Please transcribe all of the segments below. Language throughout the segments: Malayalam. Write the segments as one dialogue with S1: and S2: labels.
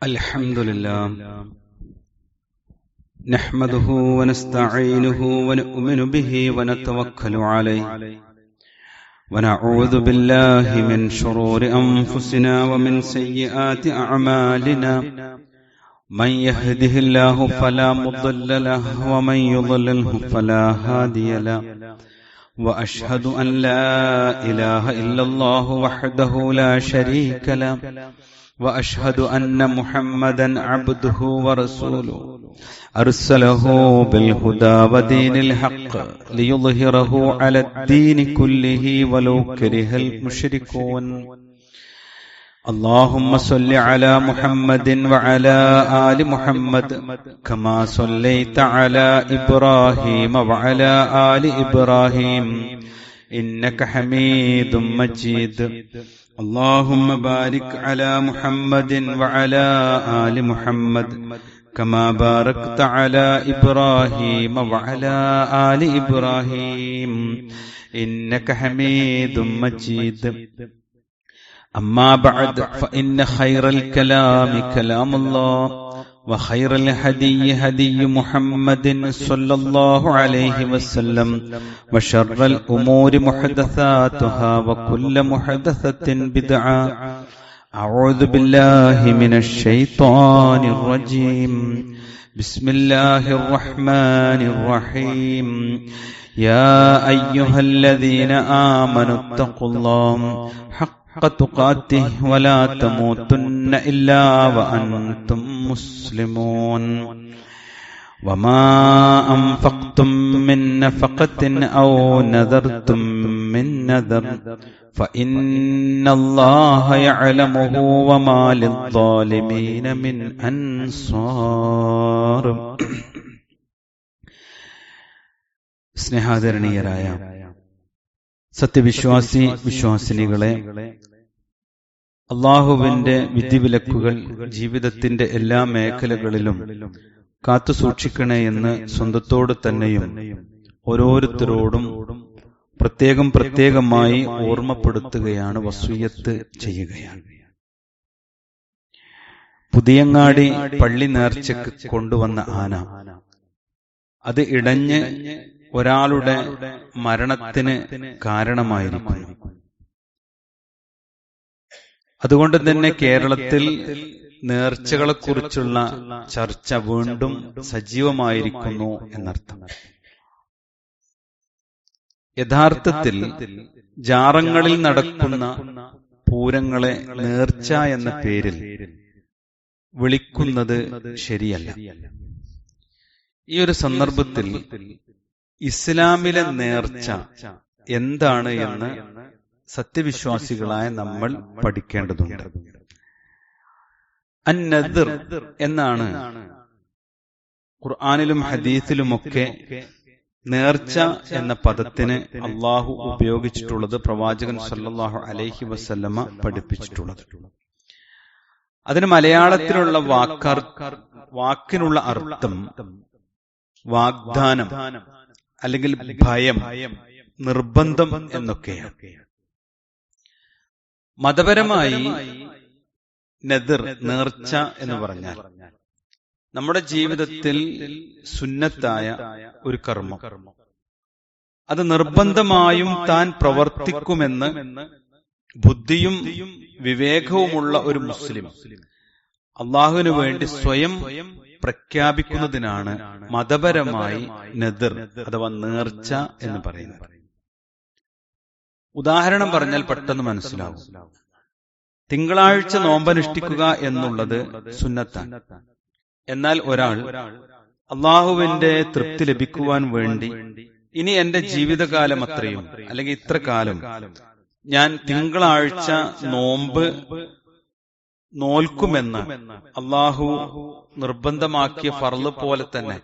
S1: الحمد لله نحمده ونستعينه ونؤمن به ونتوكل عليه ونعوذ بالله من شرور أنفسنا ومن سيئات أعمالنا من يهده الله فلا مضل له ومن يضلله فلا هادي له وأشهد أن لا إله إلا الله وحده لا شريك له وأشهد أن محمدا عبده ورسوله أرسله بالهدى ودين الحق ليظهره على الدين كله ولو كره المشركون اللهم صل على محمد وعلى آل محمد كما صليت على إبراهيم وعلى آل إبراهيم إنك حميد مجيد اللهم بارك على محمد وعلى آل محمد كما باركت على إبراهيم وعلى آل إبراهيم إنك حميد مجيد أما بعد فإن خير الكلام كلام الله وخير الهدي هدي محمد صلى الله عليه وسلم وشر الأمور محدثاتها وكل محدثة بدعة أعوذ بالله من الشيطان الرجيم بسم الله الرحمن الرحيم يا أيها الذين آمنوا اتقوا الله حق تقاته ولا تموتن إلا وأنتم مسلمون وما أنفقتم من نفقة أو نذرتم من نذر فإن الله يعلمه وما للظالمين من أنصار സ്നേഹാദരണീയരായ സത്യവിശ്വാസി വിശ്വാസിനികളെ, അള്ളാഹുവിന്റെ വിധിവിലക്കുകൾ ജീവിതത്തിന്റെ എല്ലാ മേഖലകളിലും കാത്തുസൂക്ഷിക്കണേ എന്ന് സ്വന്തത്തോട് തന്നെയും ഓരോരുത്തരോടും പ്രത്യേകമായി ഓർമ്മപ്പെടുത്തുകയാണ്, വസിയ്യത്ത് ചെയ്യുകയാണ്. പുതിയങ്ങാടി പള്ളി നേർച്ചയ്ക്ക് കൊണ്ടുവന്ന ആന അത് ഇടഞ്ഞ് ഒരാളുടെ മരണത്തിന് കാരണമായിരിക്കുന്നു. അതുകൊണ്ട് തന്നെ കേരളത്തിൽ നേർച്ചകളെക്കുറിച്ചുള്ള ചർച്ച വീണ്ടും സജീവമായിരിക്കുന്നു എന്നർത്ഥം. യഥാർത്ഥത്തിൽ ജാറങ്ങളിൽ നടക്കുന്ന പൂരങ്ങളെ നേർച്ച എന്ന പേരിൽ വിളിക്കുന്നത് ശരിയല്ല. ഈ ഒരു സന്ദർഭത്തിൽ ഇസ്ലാമിലെ നേർച്ച എന്താണ് എന്ന് സത്യവിശ്വാസികളായ നമ്മൾ പഠിക്കേണ്ടതുണ്ട്. അൻ-നദ്ർ എന്നാണ് ഖുർആനിലും ഹദീസിലുമൊക്കെ നേർച്ച എന്ന പദത്തിന് അള്ളാഹു ഉപയോഗിച്ചിട്ടുള്ളത്, പ്രവാചകൻ സല്ലല്ലാഹു അലൈഹി വസല്ലമ പഠിപ്പിച്ചിട്ടുള്ളത്. അതിന് മലയാളത്തിലുള്ള വാക്കിനുള്ള അർത്ഥം വാഗ്ദാനം അല്ലെങ്കിൽ ഭയം, നിർബന്ധം എന്നൊക്കെയാണ്. മതപരമായി നദ്ർ, നേർച്ച എന്ന് പറഞ്ഞാൽ നമ്മുടെ ജീവിതത്തിൽ സുന്നത്തായ ഒരു കർമ്മം, അത് നിർബന്ധമായും താൻ പ്രവർത്തിക്കുമെന്ന് ബുദ്ധിയും വിവേകവുമുള്ള ഒരു മുസ്ലിം അള്ളാഹുവിനു വേണ്ടി സ്വയം പ്രഖ്യാപിക്കുന്നതിനാണ് മതപരമായി നദ്ർ അഥവാ നേർച്ച എന്ന് പറയുന്നത്. ഉദാഹരണം പറഞ്ഞാൽ പെട്ടെന്ന് മനസ്സിലാവും. തിങ്കളാഴ്ച നോമ്പനുഷ്ഠിക്കുക എന്നുള്ളത് സുന്നത്താണ്. എന്നാൽ ഒരാൾ അള്ളാഹുവിന്റെ തൃപ്തി ലഭിക്കുവാൻ വേണ്ടി ഇനി എന്റെ ജീവിതകാലം അത്രയും അല്ലെങ്കിൽ ഇത്ര കാലം ഞാൻ തിങ്കളാഴ്ച നോമ്പ് നോൽക്കുമെന്ന് അള്ളാഹു നിർബന്ധമാക്കിയ ഫർള് പോലെ തന്നെ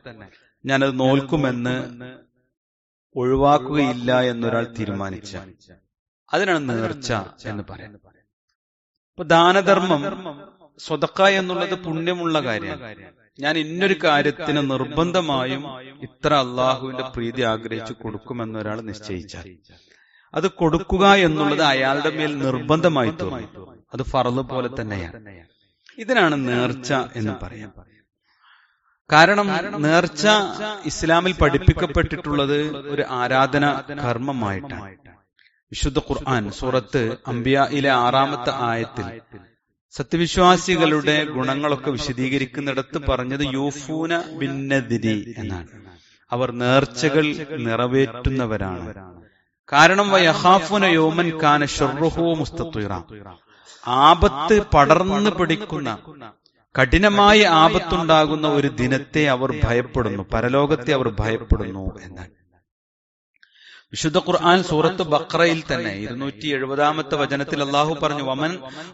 S1: ഞാനത് നോൽക്കുമെന്ന് ഒഴിവാക്കുകയില്ല എന്നൊരാൾ തീരുമാനിച്ച അതിനാണ് നേർച്ച എന്ന് പറയുന്നത്. ഇപ്പൊ ദാനധർമ്മം, സ്വതക്ക എന്നുള്ളത് പുണ്യമുള്ള കാര്യമാണ്. ഞാൻ ഇന്നൊരു കാര്യത്തിന് നിർബന്ധമായും ഇത്ര അള്ളാഹുവിന്റെ പ്രീതി ആഗ്രഹിച്ചു കൊടുക്കുമെന്നൊരാൾ നിശ്ചയിച്ചാൽ അത് കൊടുക്കുക എന്നുള്ളത് അയാളുടെ മേൽ നിർബന്ധമായി തോന്നും. അത് ഫർള് പോലെ തന്നെയാണ്. ഇതിനാണ് നേർച്ച എന്ന് പറയാം. കാരണം നേർച്ച ഇസ്ലാമിൽ പഠിപ്പിക്കപ്പെട്ടിട്ടുള്ളത് ഒരു ആരാധന കർമ്മമായിട്ടാണ്. വിശുദ്ധ ഖുർആൻ സൂറത്ത് അംബിയയിലെ 6-ാമത്തെ ആയത്തിൽ സത്യവിശ്വാസികളുടെ ഗുണങ്ങളൊക്കെ വിശദീകരിക്കുന്നിടത്ത് പറഞ്ഞത് യൂഫൂന ബിന്നദിരി എന്നാണ്. അവർ നേർച്ചകൾ നിറവേറ്റുന്നവരാണ്. കാരണം വയഖാഫൂന യൗമൻ കാന ശർറുഹു മുസ്തത്വിറ, ആപത്ത് പടർന്നു പിടിക്കുന്ന കഠിനമായ ആപത്തുണ്ടാകുന്ന ഒരു ദിനത്തെ അവർ ഭയപ്പെടുന്നു, പരലോകത്തെ അവർ ഭയപ്പെടുന്നു എന്നാണ്. വിശുദ്ധ ഖുർആൻ സൂറത്ത് ബഖറയിൽ തന്നെ 270-ാമത്തെ വചനത്തിൽ അല്ലാഹു പറഞ്ഞു,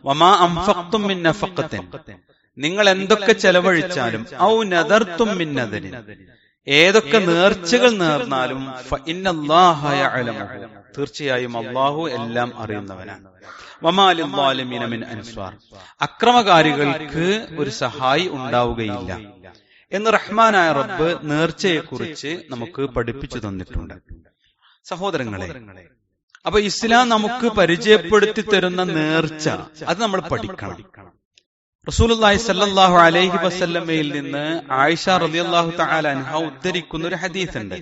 S1: വമാ അൻഫഖ്തും മിൻ നഫഖത്തിൻ, നിങ്ങൾ എന്തൊക്കെ ചെലവഴിച്ചാലും, ഔ നദർതും മിൻ നദരിൻ, ഏതൊക്കെ നേർച്ചകൾ നേർന്നാലും, ഫഇന്നല്ലാഹ യഅലമുഹു, തീർച്ചയായും അല്ലാഹു എല്ലാം അറിയുന്നവനാണ്. വമാ ലിദ്ദാലിമീന മിൻ അൻസ്വാർ, അക്രമകാരികൾക്ക് ഒരു സഹായി ഉണ്ടാവുകയില്ല എന്ന് റഹ്മാനായ റബ്ബ് നേർച്ചയെക്കുറിച്ച് നമുക്ക് പഠിപ്പിച്ചു തന്നിട്ടുണ്ട്. സഹോദരങ്ങളെ, അപ്പൊ ഇസ്ലാം നമുക്ക് പരിചയപ്പെടുത്തി തരുന്ന നേർച്ച അത് നമ്മൾ പഠിക്കണം. റസൂലുള്ളാഹി സ്വല്ലല്ലാഹു അലൈഹി വസല്ലമയിൽ നിന്ന് ആയിഷ റളിയല്ലാഹു തആല അൻഹ ഉദ്ധരിക്കുന്ന ഒരു ഹദീസ് ഉണ്ട്.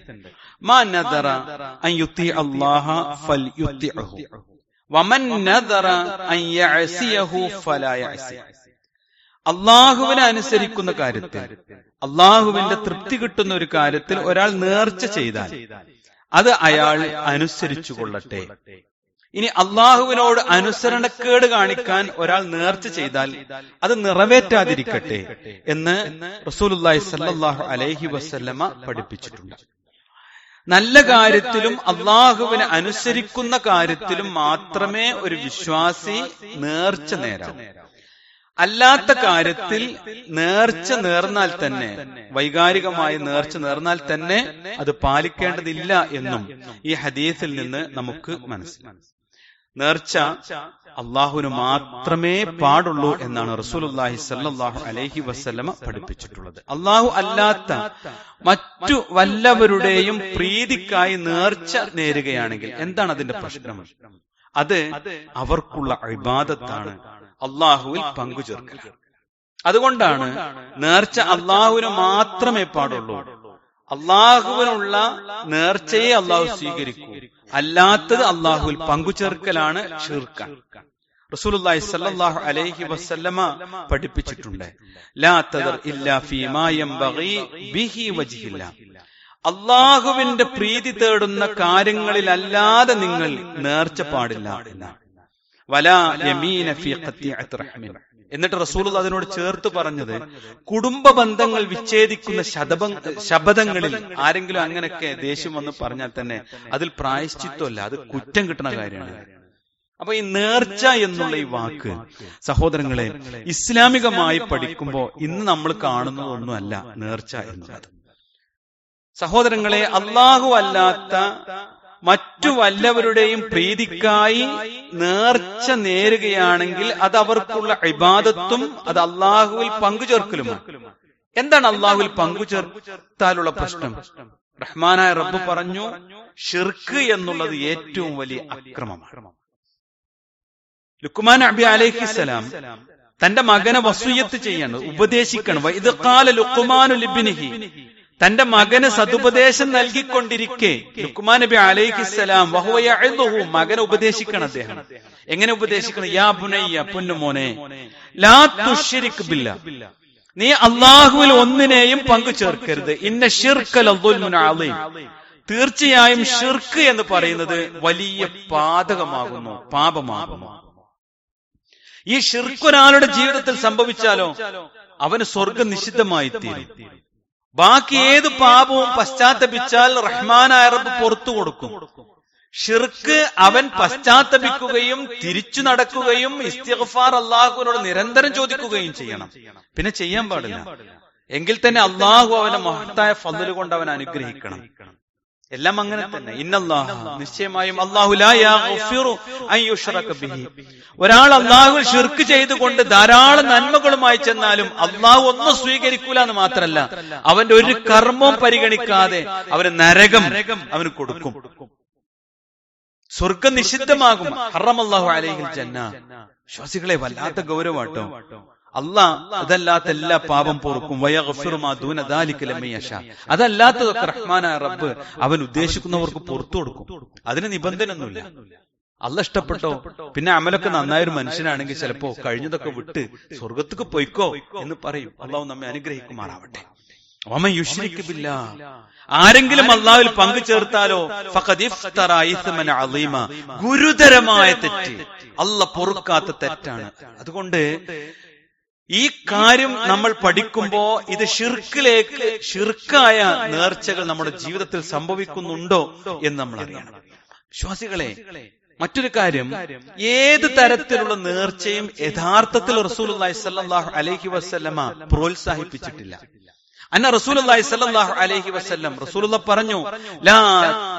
S1: മാ നദറ അൻ യുതി അല്ലാഹ ഫൽയുതിഉഹു വമൻ നദറ അൻ യഅസിയഹു ഫലാ യഅസി. അല്ലാഹുവിനെ അനുസരിക്കുന്ന കാര്യത്തിൽ, അല്ലാഹുവിന്റെ തൃപ്തി കിട്ടുന്ന ഒരു കാര്യത്തിൽ ഒരാൾ നേർച്ച ചെയ്താൽ അത് അയാൾ അനുസരിച്ചു കൊള്ളട്ടെ. ഇനി അള്ളാഹുവിനോട് അനുസരണക്കേട് കാണിക്കാൻ ഒരാൾ നേർച്ച ചെയ്താൽ അത് നിറവേറ്റാതിരിക്കട്ടെ എന്ന് റസൂലുള്ളാഹി സ്വല്ലല്ലാഹു അലൈഹി വസല്ലമ പഠിപ്പിച്ചിട്ടുണ്ട്. നല്ല കാര്യത്തിലും അള്ളാഹുവിനെ അനുസരിക്കുന്ന കാര്യത്തിലും മാത്രമേ ഒരു വിശ്വാസി നേർച്ച നേരാവൂ. അല്ലാത്ത കാര്യത്തിൽ നേർച്ച നേർന്നാൽ തന്നെ, വൈകാരികമായി നേർച്ച നേർന്നാൽ തന്നെ അത് പാലിക്കേണ്ടതില്ല എന്നും ഈ ഹദീസിൽ നിന്ന് നമുക്ക് മനസ്സിലാക്കാം. നേർച്ച അള്ളാഹുവിന് മാത്രമേ പാടുള്ളൂ എന്നാണ് റസൂലുള്ളാഹി സ്വല്ലല്ലാഹു അലൈഹി വസല്ലമ പഠിപ്പിച്ചിട്ടുള്ളത്. അള്ളാഹു അല്ലാത്ത മറ്റു വല്ലവരുടെയും പ്രീതിക്കായി നേർച്ച നേരുകയാണെങ്കിൽ എന്താണ് അതിന്റെ പ്രശ്നം? അത് അവർക്കുള്ള ഇബാദത്താണ്, അള്ളാഹുവിൽ പങ്കുചേർക്കൽ. അതുകൊണ്ടാണ് നേർച്ച അള്ളാഹുവിന് മാത്രമേ പാടുള്ളൂ. അള്ളാഹുവിനുള്ള നേർച്ചയെ അള്ളാഹു സ്വീകരിക്കൂ, അല്ലാത്തത് അള്ളാഹുവിൽ പങ്കുചേർക്കലാണ് ശിർക്ക്. റസൂലുള്ളാഹി സ്വല്ലല്ലാഹു അലൈഹി വസല്ലമ പഠിപ്പിച്ചിട്ടുണ്ട്, ലാ തദർ ഇല്ലാ ഫീമാ യംബഗി ബിഹി വജ്ഹില്ലാ, അള്ളാഹുവിന്റെ പ്രീതി തേടുന്ന കാര്യങ്ങളിലല്ലാതെ നിങ്ങൾ നേർച്ച പാടില്ല എന്നാണ്. വലാ യമീന ഫീ ഖത്തിഅത്തി റഹ്മിൻ. എന്നിട്ട് റസൂൽ അതിനോട് ചേർത്ത് പറഞ്ഞത്, കുടുംബ ബന്ധങ്ങൾ വിച്ഛേദിക്കുന്ന ശബദങ്ങളിൽ ആരെങ്കിലും അങ്ങനെയൊക്കെ ദേഷ്യം വന്ന് പറഞ്ഞാൽ തന്നെ അതിൽ പ്രായശ്ചിത്വമല്ല, അത് കുറ്റം കിട്ടുന്ന കാര്യമാണ്. അപ്പൊ ഈ നേർച്ച എന്നുള്ള ഈ വാക്ക് സഹോദരങ്ങളെ ഇസ്ലാമികമായി പഠിക്കുമ്പോൾ ഇന്ന് നമ്മൾ കാണുന്നതൊന്നുമല്ല നേർച്ച എന്നുള്ളത്. സഹോദരങ്ങളെ, അള്ളാഹു അല്ലാത്ത മറ്റു വല്ലവരുടെയും പ്രീതിക്കായി നേർച്ച നേരുകയാണെങ്കിൽ അത് അവർക്കുള്ള ഇബാദത്തും അത് അള്ളാഹുവിൽ പങ്കുചേർക്കലുമാണ്. എന്താണ് അള്ളാഹുവിൽ പങ്കുചേർത്താലുള്ള പ്രശ്നം? റഹ്മാനായ റബ്ബ് പറഞ്ഞു, ഷിർക്ക് എന്നുള്ളത് ഏറ്റവും വലിയ അക്രമമാണ്. ലുക്മാൻ നബി അലൈഹിസ്സലാം തന്റെ മകനെ വസിയ്യത്ത് ചെയ്യാണ്, ഉപദേശിക്കണം. വഇദ് ഖാല ലുക്മാനു ലിബ്നിഹി, തന്റെ മകന് സതുപദേശം നൽകിക്കൊണ്ടിരിക്കെ ലുക്മാൻ നബി അലൈഹിസ്സലാം വഹുവ യഅദുഹു, മകനെ ഉപദേശിക്കണം. അദ്ദേഹം എങ്ങനെ ഉപദേശിക്കണം? യാ ബുനയ്യ, പൊന്നുമോനെ, ലാ തുശ്രിക് ബില്ലാ, നീ അള്ളാഹുവിൽ ഒന്നിനെയും പങ്കു ചേർക്കരുത്. ഇന്ന ശിർക ലദുൽമുൻ അളീം, തീർച്ചയായും ഷിർക്ക് എന്ന് പറയുന്നത് വലിയ പാതകമാകുന്നു, പാപമാകുന്നു. ഈ ഷിർക്ക് ഒരാളുടെ ജീവിതത്തിൽ സംഭവിച്ചാലോ അവന് സ്വർഗം നിഷിദ്ധമായി തീരും. ബാക്കി ഏത് പാപവും പശ്ചാത്തപിച്ചാൽ റഹ്മാനായ റബ്ബ് പുറത്തു കൊടുക്കും. ഷിർക്ക് അവൻ പശ്ചാത്തപിക്കുകയും തിരിച്ചു നടക്കുകയും ഇസ്തിഗ്ഫാർ അള്ളാഹുവിനോട് നിരന്തരം ചോദിക്കുകയും ചെയ്യണം. പിന്നെ ചെയ്യാൻ പാടില്ല. എങ്കിൽ തന്നെ അള്ളാഹു അവന്റെ മഹത്തായ ഫദ്ല് കൊണ്ട് അവൻ അനുഗ്രഹിക്കണം. എല്ലാം അങ്ങനെ തന്നെ. ഇന്നല്ലാഹ, നിശ്ചയമായും അല്ലാഹു ലാ യഗ്ഫിറു അൻ യുശ്റക ബിഹി, ഒരാൾ അല്ലാഹുവിൽ ശിർക്ക് ചെയ്തുകൊണ്ട് ധാരാളം നന്മകളുമായി ചെന്നാലും അല്ലാഹു ഒന്നും സ്വീകരിക്കൂല എന്ന് മാത്രമല്ല, അവന്റെ ഒരു കർമ്മവും പരിഗണിക്കാതെ അവന് നരകം അവന് കൊടുക്കും. സ്വർഗം നിഷിദ്ധമാകും. ഹറമല്ലാഹു അലൈഹിൽ ജന്ന. വിശ്വാസികളെ, വല്ലാത്ത ഗൗരവാട്ടോ. അള്ളാഹ് അതല്ലാത്ത എല്ലാ പാപം പൊറുക്കും. വയഗ്ഫിറു മാ ദൂന ദാലിക ലിമൻ യശാ. അതല്ലാത്തതൊക്കെ റഹ്മാനായ റബ്ബ് അവൻ ഉദ്ദേശിക്കുന്നവർക്ക് പുറത്തു കൊടുക്കും. അതിന് നിബന്ധനയൊന്നുമില്ല. അള്ളാഹ് ഇഷ്ടപ്പെട്ടോ പിന്നെ അമലൊക്കെ നന്നായൊരു മനുഷ്യനാണെങ്കിൽ ചിലപ്പോ കഴിഞ്ഞതൊക്കെ വിട്ട് സ്വർഗത്തേക്ക് പൊയ്ക്കോ എന്ന് പറയും. അള്ളാഹു നമ്മെ അനുഗ്രഹിക്കുമാറാവട്ടെ. വമൻ യുശ്രിക് ബില്ലാഹ്, ആരെങ്കിലും അള്ളാഹുവിൽ പങ്കു ചേർത്താലോ ഫഖദ് ഇഫ്തറാ ഇസ്മൻ അളീമ, ഗുരുതരമായ തെറ്റ്, അള്ളാഹ് പൊറുക്കാത്ത തെറ്റാണ്. അതുകൊണ്ട് ഈ കാര്യം നമ്മൾ പഠിക്കുമ്പോ ഇത് ഷിർക്കായ നേർച്ചകൾ നമ്മുടെ ജീവിതത്തിൽ സംഭവിക്കുന്നുണ്ടോ എന്ന് നമ്മൾ അറിയണം. വിശ്വാസികളെ, മറ്റൊരു കാര്യം, ഏത് തരത്തിലുള്ള നേർച്ചയും യഥാർത്ഥത്തിൽ റസൂലുള്ളാഹി സ്വല്ലല്ലാഹു അലൈഹി വസല്ലമ പ്രോത്സാഹിപ്പിച്ചിട്ടില്ല. അന്ന റസൂലുള്ളാഹി സ്വല്ലല്ലാഹു അലൈഹി വസല്ലം റസൂലുള്ളാഹി പറഞ്ഞു, ലാ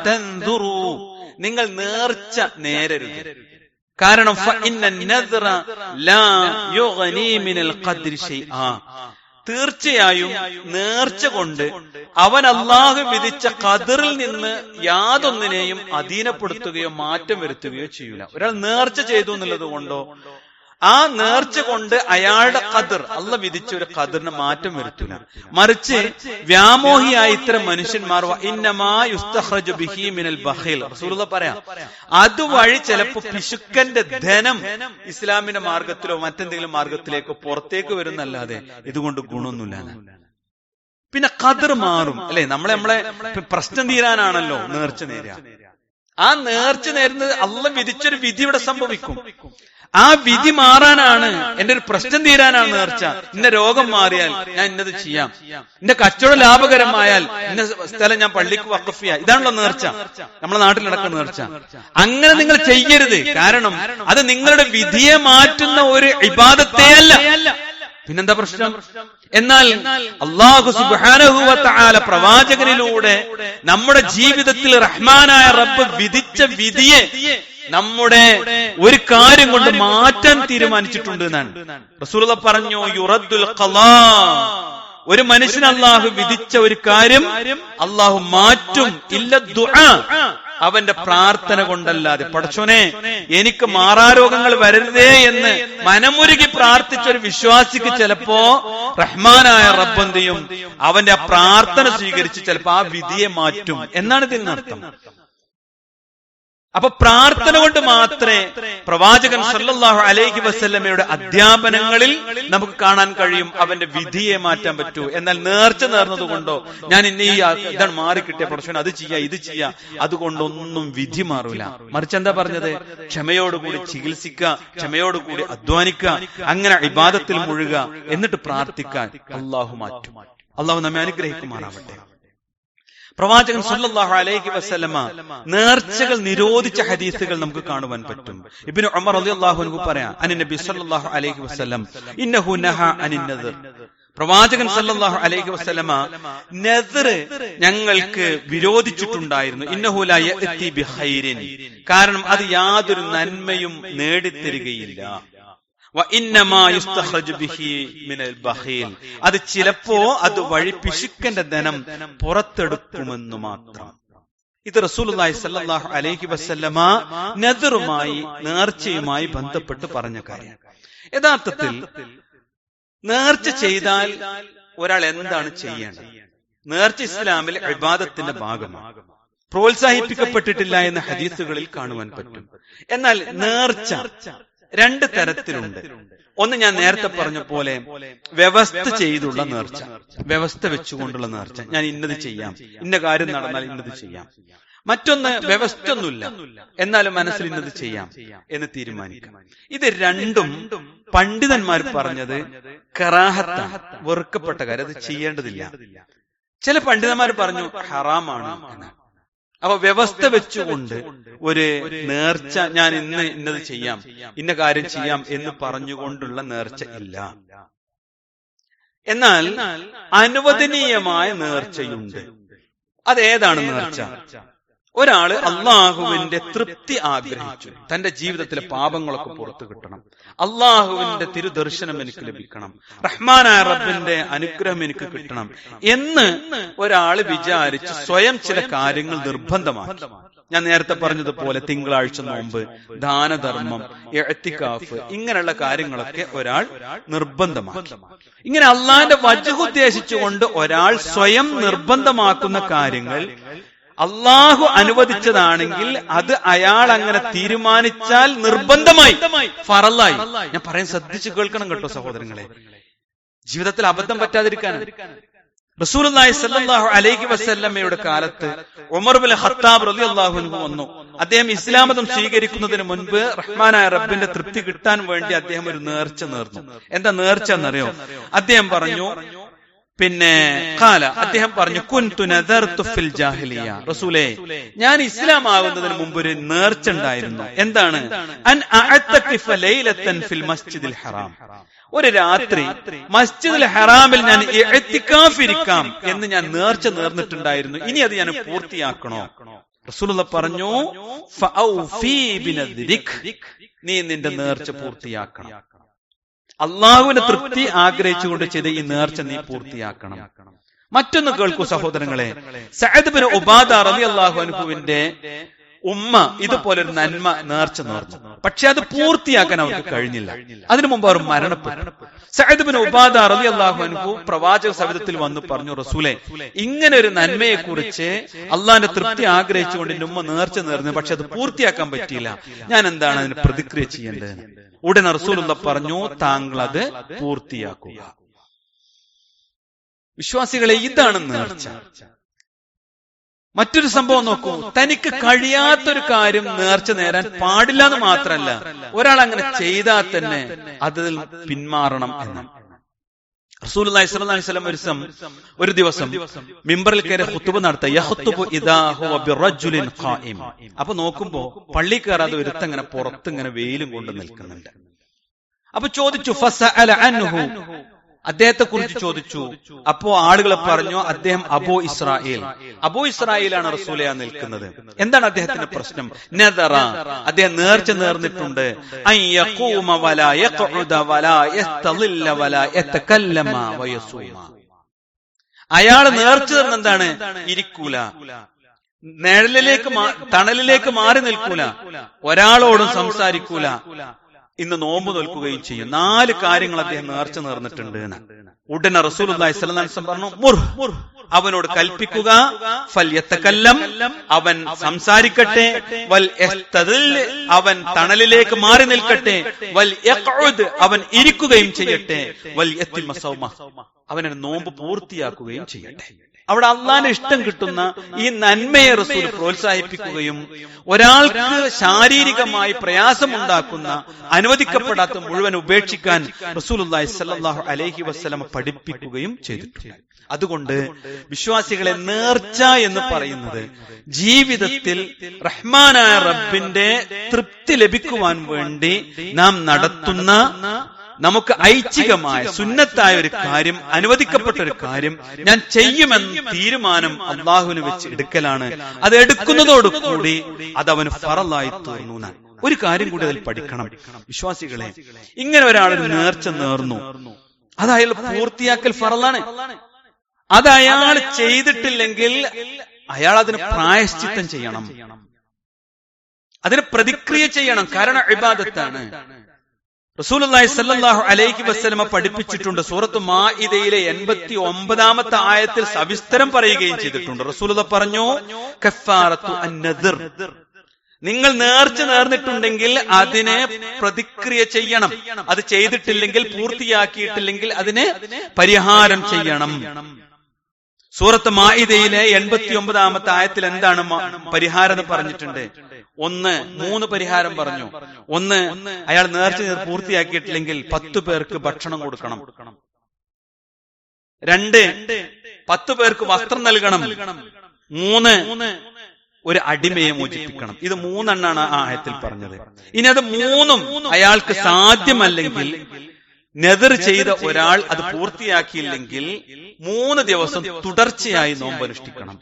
S1: തൻദുറു, നിങ്ങൾ നേർച്ച നേരരുത്. കാരണം തീർച്ചയായും നേർച്ച കൊണ്ട് അവൻ അള്ളാഹു വിധിച്ച ഖദറിൽ നിന്ന് യാതൊന്നിനെയും അധീനപ്പെടുത്തുകയോ മാറ്റം വരുത്തുകയോ ചെയ്യൂല. ഒരാൾ നേർച്ച ചെയ്തു എന്നുള്ളത് കൊണ്ടോ ആ നേർച്ച കൊണ്ട് അയാളുടെ ഖദർ, അള്ളാഹ് വിധിച്ച ഒരു ഖദറിന് മാറ്റം വരുത്തൂല. മറിച്ച് വ്യാമോഹിയായ ഇത്തരം മനുഷ്യന്മാർ ഇന്നമാ യുസ്തഖ്റജു ബിഹി മിനൽ ബഖീൽ, റസൂലുള്ളാഹി പറയാം, അതുവഴി ചിലപ്പോ പിശുക്കന്റെ ധനം ഇസ്ലാമിന്റെ മാർഗത്തിലോ മറ്റെന്തെങ്കിലും മാർഗത്തിലേക്കോ പുറത്തേക്ക് വരുന്നല്ലാതെ ഇതുകൊണ്ട് ഗുണമൊന്നുമില്ല. പിന്നെ ഖദർ മാറും അല്ലെ. നമ്മളെ പ്രശ്നം തീരാനാണല്ലോ നേർച്ച നേരുക. ആ നേർച്ച നേരുന്നത് അള്ളാഹ് വിധിച്ചൊരു വിധി ഇവിടെ സംഭവിക്കും. ആ വിധി മാറാനാണ്, എന്റെ ഒരു പ്രശ്നം തീരാനാണ് നേർച്ച. ഇന്ന രോഗം മാറിയാൽ ഞാൻ ഇന്നത് ചെയ്യാം, എന്റെ കച്ചവടം ലാഭകരമായാൽ ഇന്ന സ്ഥലം ഞാൻ പള്ളിക്ക് വഖഫ് ചെയ്യാം, ഇതാണല്ലോ നേർച്ച, നമ്മുടെ നാട്ടിൽ നടക്കുന്ന നേർച്ച. അങ്ങനെ നിങ്ങൾ ചെയ്യരുത്. കാരണം അത് നിങ്ങളുടെ വിധിയെ മാറ്റുന്ന ഒരു ഇബാദത്തേ അല്ല. പിന്നെന്താ പ്രശ്നം? എന്നാൽ അല്ലാഹു സുബ്ഹാനഹു വ തആല പ്രവാചകനിലൂടെ നമ്മുടെ ജീവിതത്തിൽ റഹ്മാനായ റബ്ബ് വിധിച്ച വിധിയെ നമ്മുടെ ഒരു കാര്യം കൊണ്ട് മാറ്റാൻ തീരുമാനിച്ചിട്ടുണ്ട് എന്നാണ് റസൂലുള്ളാഹി പറഞ്ഞു. യുറദ്ദുൽ ഖളാ, ഒരു മനുഷ്യൻ അല്ലാഹു വിധിച്ച ഒരു കാര്യം അല്ലാഹു മാറ്റും. ഇല്ല ദുആ, അവന്റെ പ്രാർത്ഥന കൊണ്ടല്ലാതെ. പടച്ചോനെ എനിക്ക് മാറാരോഗങ്ങൾ വരരുതേ എന്ന് മനമുരുകി പ്രാർത്ഥിച്ച ഒരു വിശ്വാസിക്ക് ചിലപ്പോ റഹ്മാനായ റബ്ബന്തിയും അവന്റെ ആ പ്രാർത്ഥന സ്വീകരിച്ച് ചിലപ്പോ ആ വിധിയെ മാറ്റും എന്നാണ് ഇതിനർത്ഥം. അപ്പൊ പ്രാർത്ഥന കൊണ്ട് മാത്രമേ പ്രവാചകൻ സല്ലല്ലാഹു അലൈഹി വസല്ലമയുടെ അധ്യാപനങ്ങളിൽ നമുക്ക് കാണാൻ കഴിയും അവന്റെ വിധിയെ മാറ്റാൻ പറ്റൂ. എന്നാൽ നേർച്ച നേർന്നത് കൊണ്ടോ ഞാൻ ഇന്ന ഈ ഇതാണ് മാറിക്കിട്ടിയ പ്രശ്നം അത് ചെയ്യാ ഇത് ചെയ്യാ അതുകൊണ്ടൊന്നും വിധി മാറൂല. മറിച്ച് എന്താ പറഞ്ഞത്? ക്ഷമയോടുകൂടി ചികിത്സിക്കുക, ക്ഷമയോടുകൂടി അധ്വാനിക്കുക, അങ്ങനെ ഇബാദത്തിൽ മുഴുക, എന്നിട്ട് പ്രാർത്ഥിക്കാൻ അള്ളാഹു മാറ്റും. അള്ളാഹു നമ്മെ അനുഗ്രഹിക്കുമാറാവട്ടെ. പ്രവാചകൻ സല്ലല്ലാഹു അലൈഹി വസല്ലമ നേർച്ചകൾ നിരോധിച്ച ഹദീസുകൾ നമുക്ക് കാണുവാൻ പറ്റും. ഇബ്നു ഉമർ റളിയല്ലാഹു അൻഹു പറയാം, അൻ നബി സല്ലല്ലാഹു അലൈഹി വസല്ലം ഇന്നഹു നഹ അനിൻ നദർ, പ്രവാചകൻ സല്ലല്ലാഹു അലൈഹി വസല്ലമ നദർ ഞങ്ങൾക്ക് വിരോധിച്ചിട്ടുണ്ടായിരുന്നു. ഇന്നഹു ലാ യഅതി ബിഖൈരിൻ, കാരണം അത് യാതൊരു നന്മയും നേടിത്തരികയില്ല. അത് ചിലപ്പോ അത് വഴി പിശുക്കന്റെ ധനം പുറത്തെടുക്കുമെന്ന് മാത്രം. ഇത് റസൂലുള്ളാഹി സ്വല്ലല്ലാഹു അലൈഹി വസല്ലമ നദറുമായി നേർച്ചയുമായി ബന്ധപ്പെട്ട് പറഞ്ഞ കാര്യം. യഥാർത്ഥത്തിൽ നേർച്ച ചെയ്താൽ ഒരാൾ എന്താണ് ചെയ്യേണ്ടത്? നേർച്ച ഇസ്ലാമിൽ ഇബാദത്തിന്റെ ഭാഗമാണ്, പ്രോത്സാഹിപ്പിക്കപ്പെട്ടിട്ടില്ല എന്ന് ഹദീസുകളിൽ കാണുവാൻ പറ്റും. എന്നാൽ നേർച്ച രണ്ട് തരത്തിലുണ്ട്. ഒന്ന് ഞാൻ നേരത്തെ പറഞ്ഞ പോലെ വ്യവസ്ഥ ചെയ്തുള്ള നേർച്ച, വ്യവസ്ഥ വെച്ചുകൊണ്ടുള്ള നേർച്ച, ഞാൻ ഇന്നത് ചെയ്യാം, ഇന്ന കാര്യം നടന്നാൽ ഇന്നത് ചെയ്യാം. മറ്റൊന്ന് വ്യവസ്ഥ ഒന്നുമില്ല, എന്നാലും മനസ്സിൽ ഇന്നത് ചെയ്യാം എന്ന് തീരുമാനിക്കാം. ഇത് രണ്ടും പണ്ഡിതന്മാർ പറഞ്ഞത് കറാഹത്താണ്, വെറുക്കപ്പെട്ട കാര്യം, അത് ചെയ്യേണ്ടതില്ല. ചില പണ്ഡിതന്മാർ പറഞ്ഞു ഹറാമാണ് എന്നാണ്. അപ്പൊ വ്യവസ്ഥ വെച്ചുകൊണ്ട് ഒരു നേർച്ച, ഞാൻ ഇന്ന് ഇന്നത് ചെയ്യാം, ഇന്ന കാര്യം ചെയ്യാം എന്ന് പറഞ്ഞുകൊണ്ടുള്ള നേർച്ച ഇല്ല. എന്നാൽ അനുവദനീയമായ നേർച്ചയുണ്ട്. അതേതാണ് നേർച്ച? ഒരാള് അള്ളാഹുവിന്റെ തൃപ്തി ആഗ്രഹിച്ചു, തന്റെ ജീവിതത്തിലെ പാപങ്ങളൊക്കെ പുറത്തു കിട്ടണം, അള്ളാഹുവിന്റെ തിരുദർശനം എനിക്ക് ലഭിക്കണം, റഹ്മാനായ റബ്ബിന്റെ അനുഗ്രഹം എനിക്ക് കിട്ടണം എന്ന് ഒരാള് വിചാരിച്ച് സ്വയം ചില കാര്യങ്ങൾ നിർബന്ധമാക്കി. ഞാൻ നേരത്തെ പറഞ്ഞതുപോലെ തിങ്കളാഴ്ച നോമ്പ്, ദാനധർമ്മം, ഇഅ്തികാഫ്, ഇങ്ങനെയുള്ള കാര്യങ്ങളൊക്കെ ഒരാൾ നിർബന്ധമാക്കി. ഇങ്ങനെ അള്ളാന്റെ വജ്ഹ് ഉദ്ദേശിച്ചുകൊണ്ട് ഒരാൾ സ്വയം നിർബന്ധമാക്കുന്ന കാര്യങ്ങൾ അള്ളാഹു അനുവദിച്ചതാണെങ്കിൽ അത് അയാൾ അങ്ങനെ തീരുമാനിച്ചാൽ നിർബന്ധമായി, ഫറലായി. ഞാൻ പറയാൻ ശ്രദ്ധിച്ചു കേൾക്കണം കേട്ടോ സഹോദരങ്ങളെ, ജീവിതത്തിൽ അബദ്ധം പറ്റാതിരിക്കാൻ. റസൂലുള്ളാഹി സ്വല്ലല്ലാഹു അലൈഹി വസല്ലമയുടെ കാലത്ത് ഉമർ ഇബ്നു ഖത്താബ് റളിയല്ലാഹു അൻഹു വന്നു. അദ്ദേഹം ഇസ്ലാം മതം സ്വീകരിക്കുന്നതിന് മുൻപ് റഹ്മാനായ റബ്ബിന്റെ തൃപ്തി കിട്ടാൻ വേണ്ടി അദ്ദേഹം ഒരു നേർച്ച നേർന്നു. എന്താ നേർച്ച എന്നറിയോ? അദ്ദേഹം പറഞ്ഞു, അദ്ദേഹം പറഞ്ഞു, കുൻതു നദർതു ഫിൽ ജാഹിലിയ, റസൂലേ ഞാൻ ഇസ്ലാം ആകുന്നതിന് മുമ്പ് ഒരു നേർച്ച ഉണ്ടായിരുന്നു. എന്താണ്? അൻ അഅ്തഖിഫ ലൈലത്തൻ ഫിൽ മസ്ജിദിൽ ഹറാം, ഒരു രാത്രി മസ്ജിദുൽ ഹറാമിൽ ഞാൻ ഇഅ്തികാഫ് ഇരിക്കാം എന്ന് ഞാൻ നേർച്ച നേർന്നിട്ടുണ്ടായിരുന്നു. ഇനി അത് ഞാൻ പൂർത്തിയാക്കണോ? റസൂലുള്ളാഹി പറഞ്ഞു, ഫഔഫി ബിനദ്രിക്, നീ നിന്റെ നേർച്ച പൂർത്തിയാക്കണം. അള്ളാഹുവിന്റെ തൃപ്തി ആഗ്രഹിച്ചുകൊണ്ട് ചെയ്ത ഈ നേർച്ച നീ പൂർത്തിയാക്കണം. മറ്റൊന്ന് കേൾക്കൂ സഹോദരങ്ങളെ, സഅദ് ബിൻ ഉബാദ റളിയല്ലാഹു അൻഹുവിന്റെ ഉമ്മ ഇതുപോലൊരു നന്മ നേർച്ച നേർന്നു. പക്ഷെ അത് പൂർത്തിയാക്കാൻ അവർക്ക് കഴിഞ്ഞില്ല. അതിനു മുമ്പ് അവർ മരണപ്പെട്ടു. സഅദ് ബിൻ ഉബാദ റളിയല്ലാഹു അൻഹു പ്രവാചക സവിധത്തിൽ വന്നു പറഞ്ഞു, റസൂലേ ഇങ്ങനെ ഒരു നന്മയെ കുറിച്ച് അള്ളാന്റെ തൃപ്തി ആഗ്രഹിച്ചുകൊണ്ട് എന്റെ ഉമ്മ നേർച്ച നേർന്നു, പക്ഷെ അത് പൂർത്തിയാക്കാൻ പറ്റിയില്ല. ഞാൻ എന്താണ് അതിന് പ്രതിക്രിയ ചെയ്യേണ്ടത്? ഉടനെ റസൂലുള്ളാഹി പറഞ്ഞു, താങ്കൾ അത് പൂർത്തിയാക്കുക. വിശ്വാസികളെ, ഇതാണ് നേർച്ച. മറ്റൊരു സംഭവം നോക്കൂ, തനിക്ക് കഴിയാത്തൊരു കാര്യം നേർച്ച നേരാൻ പാടില്ല എന്ന് മാത്രമല്ല, ഒരാൾ അങ്ങനെ ചെയ്താൽ തന്നെ അതിൽ പിന്മാറണം എന്ന്. റസൂലുള്ളാഹി സ്വല്ലല്ലാഹു അലൈഹി വസല്ലം ഒരു ദിവസം മിമ്പറിൽ കയറി ഖുതുബ നടത്തുക. യഖ്തുബു ഇദാ ഹുവ ബിറജുലിൻ ഖായിം. അപ്പൊ നോക്കുമ്പോ പള്ളി കയറാതെ ഒരുത്തങ്ങനെ പുറത്തിങ്ങനെ വെയിലും കൊണ്ട് നിൽക്കുന്നുണ്ട്. അപ്പൊ ചോദിച്ചു, ഫസഅല അൻഹു, അദ്ദേഹത്തെ കുറിച്ച് ചോദിച്ചു. അപ്പോ ആളുകളെ പറഞ്ഞു, അദ്ദേഹം അബൂ ഇസ്രായേൽ, അബൂ ഇസ്രായേലാണ് റസൂലയാ നിൽക്കുന്നത്. എന്താണ് അദ്ദേഹത്തിന്റെ പ്രശ്നം? നദറ, അദ്ദേഹം നേർച്ച നേർന്നിട്ടുണ്ട്. അൻ യഖൂമ വലാ യഖഉദ വലാ യസ്തളില്ല വലാ യതകല്ലമ വയസൂമ. അയാൾ നേർച്ച നേർന്നെന്താണ്? ഇരിക്കൂല, തണലിലേക്ക് മാറി നിൽക്കൂല, ഒരാളോടും സംസാരിക്കൂല, ഇന്ന് നോമ്പ് നോൽക്കുകയും ചെയ്യും. 4 കാര്യങ്ങൾ അദ്ദേഹം നേർച്ച നേർന്നിട്ടുണ്ട് എന്ന്. ഉടനെ റസൂലുള്ളാഹി സ്വല്ലല്ലാഹു അലൈഹി വസല്ലം പറഞ്ഞു, അവനോട് കൽപ്പിക്കുക, ഫൽയതകല്ലം, അവൻ സംസാരിക്കട്ടെ, വൽ യസ്തദിൽ, അവൻ തണലിലേക്ക് മാറി നിൽക്കട്ടെ, വൽ യഖഉദ്, അവൻ ഇരിക്കുകയും ചെയ്യട്ടെ, വൽ യത്തിമ സൗമ, അവനെ നോമ്പ് പൂർത്തിയാക്കുകയും ചെയ്യട്ടെ. അവിടെ അള്ളാന്റെ ഇഷ്ടം കിട്ടുന്ന ഈ നന്മയെ റസൂൽ പ്രോത്സാഹിപ്പിക്കുകയും ഒരാൾക്ക് ശാരീരികമായി പ്രയാസമുണ്ടാക്കുന്ന അനുവദിക്കപ്പെടാത്ത മുഴുവൻ ഉപേക്ഷിക്കാൻ റസൂലുള്ളാഹി സ്വല്ലല്ലാഹു അലൈഹി വസല്ലം പഠിപ്പിക്കുകയും ചെയ്തിട്ടുണ്ട്. അതുകൊണ്ട് വിശ്വാസികളെ, നേർച്ച എന്ന് പറയുന്നത് ജീവിതത്തിൽ റഹ്മാനായ റബ്ബിന്റെ തൃപ്തി ലഭിക്കുവാൻ വേണ്ടി നാം നടത്തുന്ന, നമുക്ക് ഐച്ഛികമായ സുന്നത്തായ ഒരു കാര്യം, അനുവദിക്കപ്പെട്ട ഒരു കാര്യം ഞാൻ ചെയ്യുമെന്ന തീരുമാനം അള്ളാഹുവിന് വെച്ച് എടുക്കലാണ്. അത് എടുക്കുന്നതോടുകൂടി അത് അവന് ഫറലായി തീർന്നു. ഒരു കാര്യം കൂടി അതിൽ പഠിക്കണം വിശ്വാസികളെ. ഇങ്ങനെ ഒരാൾ നേർച്ച നേർന്നു, അത് അയാൾ പൂർത്തിയാക്കൽ ഫറലാണ്. അത് അയാൾ ചെയ്തിട്ടില്ലെങ്കിൽ അയാൾ അതിന് പ്രായശ്ചിത്തം ചെയ്യണം, അതിന് പ്രതിക്രിയ ചെയ്യണം. കാരണം ഇബാദത്താണ്. റസൂലുള്ളാഹി സ്വല്ലല്ലാഹു അലൈഹി വസല്ലമ പഠിപ്പിച്ചിട്ടുണ്ട്. സൂറത്ത് മാഇദയിലെ 89-ാമത്തെ ആയത്തിൽ സവിസ്തരം പറയുകയും ചെയ്തിട്ടുണ്ട്. റസൂലുള്ളാഹി പറഞ്ഞു, കഫാറത്തു അന്നദർ, നിങ്ങൾ നേർച്ച നേർന്നിട്ടുണ്ടെങ്കിൽ അതിനെ പ്രതിക്രിയ ചെയ്യണം. അത് ചെയ്തിട്ടില്ലെങ്കിൽ, പൂർത്തിയാക്കിയിട്ടില്ലെങ്കിൽ അതിന് പരിഹാരം ചെയ്യണം. സൂറത്ത് മാഇദയിലെ 89-ാമത്തെ ആയത്തിൽ എന്താണ് പരിഹാരം എന്ന് പറഞ്ഞിട്ടുണ്ട്? 3 പരിഹാരം പറഞ്ഞു. 1, അയാൾ നേർച്ച പൂർത്തിയാക്കിയിട്ടില്ലെങ്കിൽ 10 പേർക്ക് ഭക്ഷണം കൊടുക്കണം. 2, 10 പേർക്ക് വസ്ത്രം നൽകണം. 3, ഒരു അടിമയെ മോചിപ്പിക്കണം. ഇത് 3 എണ്ണാണ് ആ ആയത്തിൽ പറഞ്ഞത്. ഇനി അത് 3ഉം അയാൾക്ക് സാധ്യമല്ലെങ്കിൽ, നെദർ ചെയ്ത ഒരാൾ അത് പൂർത്തിയാക്കിയില്ലെങ്കിൽ 3 ദിവസം തുടർച്ചയായി നോമ്പ് അനുഷ്ഠിക്കണം.